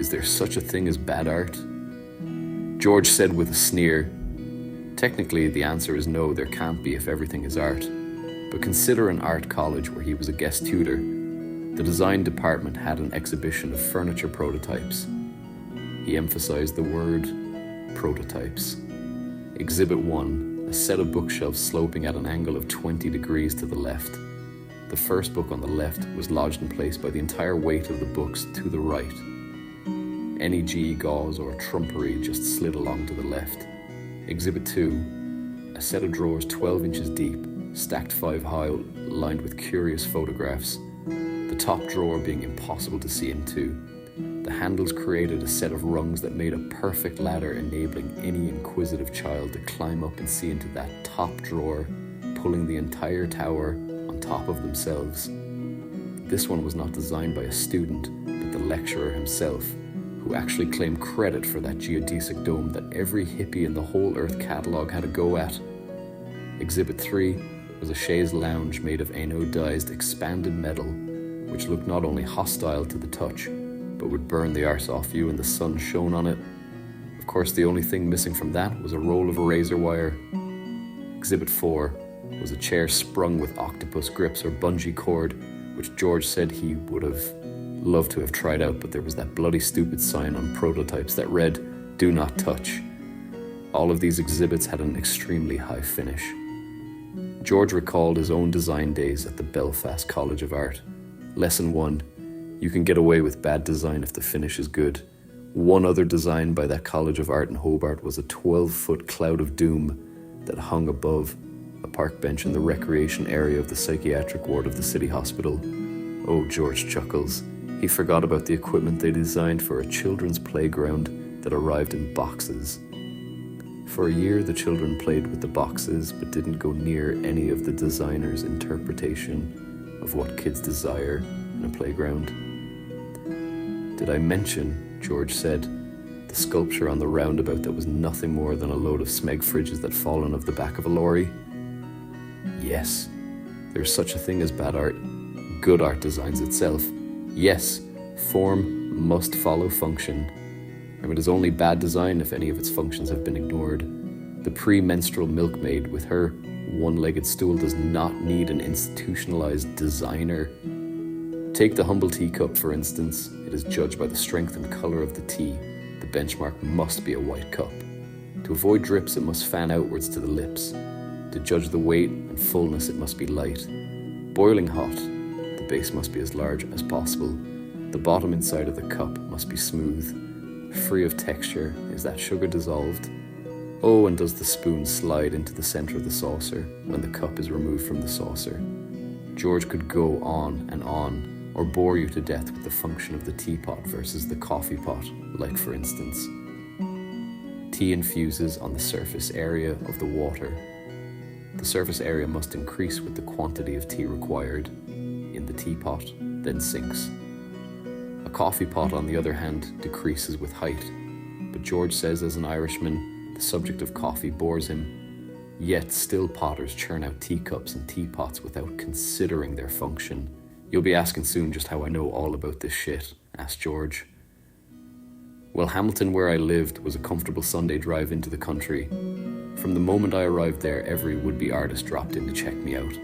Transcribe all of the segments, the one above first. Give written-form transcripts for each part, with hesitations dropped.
Is there such a thing as bad art? George said with a sneer, technically the answer is no, there can't be if everything is art. But consider an art college where he was a guest tutor. The design department had an exhibition of furniture prototypes. He emphasized the word prototypes. Exhibit 1, a set of bookshelves sloping at an angle of 20 degrees to the left. The first book on the left was lodged in place by the entire weight of the books to the right. Any gauze or trumpery just slid along to the left. Exhibit 2, a set of drawers 12 inches deep, stacked 5 high, lined with curious photographs, the top drawer being impossible to see into. The handles created a set of rungs that made a perfect ladder, enabling any inquisitive child to climb up and see into that top drawer, pulling the entire tower on top of themselves. This one was not designed by a student, but the lecturer himself, who actually claimed credit for that geodesic dome that every hippie in the whole Earth catalogue had a go at. Exhibit 3 was a chaise lounge made of anodized expanded metal, which looked not only hostile to the touch, but would burn the arse off you when the sun shone on it. Of course, the only thing missing from that was a roll of razor wire. Exhibit 4 was a chair sprung with octopus grips or bungee cord, which George said he would have loved to have tried out, but there was that bloody stupid sign on prototypes that read, "Do not touch." All of these exhibits had an extremely high finish. George recalled his own design days at the Belfast College of Art. Lesson 1, you can get away with bad design if the finish is good. One other design by that College of Art in Hobart was a 12-foot cloud of doom that hung above a park bench in the recreation area of the psychiatric ward of the city hospital. Oh, George chuckles. He forgot about the equipment they designed for a children's playground that arrived in boxes. For a year, the children played with the boxes, but didn't go near any of the designer's interpretation of what kids desire in a playground. Did I mention, George said, the sculpture on the roundabout that was nothing more than a load of Smeg fridges that fallen off the back of a lorry? Yes, there's such a thing as bad art. Good art designs itself. Yes, form must follow function, and it is only bad design if any of its functions have been ignored. The pre-menstrual milkmaid with her one-legged stool does not need an institutionalized designer. Take the humble teacup, for instance. It is judged by the strength and color of the tea. The benchmark must be a white cup. To avoid drips, it must fan outwards to the lips. To judge the weight and fullness, it must be light. Boiling hot, the base must be as large as possible. The bottom inside of the cup must be smooth, free of texture. Is that sugar dissolved? Oh, and does the spoon slide into the center of the saucer when the cup is removed from the saucer? George could go on, or bore you to death with the function of the teapot versus the coffee pot, like for instance, tea infuses on the surface area of the water. The surface area must increase with the quantity of tea required in the teapot, then sinks. A coffee pot, on the other hand, decreases with height, but George says as an Irishman, the subject of coffee bores him, yet still potters churn out teacups and teapots without considering their function. You'll be asking soon just how I know all about this shit, asked George. Well, Hamilton, where I lived, was a comfortable Sunday drive into the country. From the moment I arrived there, every would-be artist dropped in to check me out.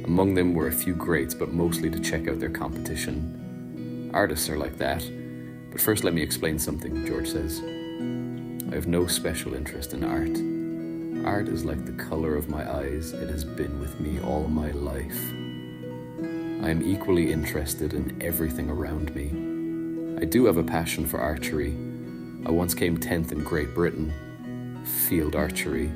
Among them were a few greats, but mostly to check out their competition. Artists are like that. But first let me explain something, George says. I have no special interest in art. Art is like the color of my eyes. It has been with me all my life. I am equally interested in everything around me. I do have a passion for archery. I once came 10th in Great Britain. Field archery.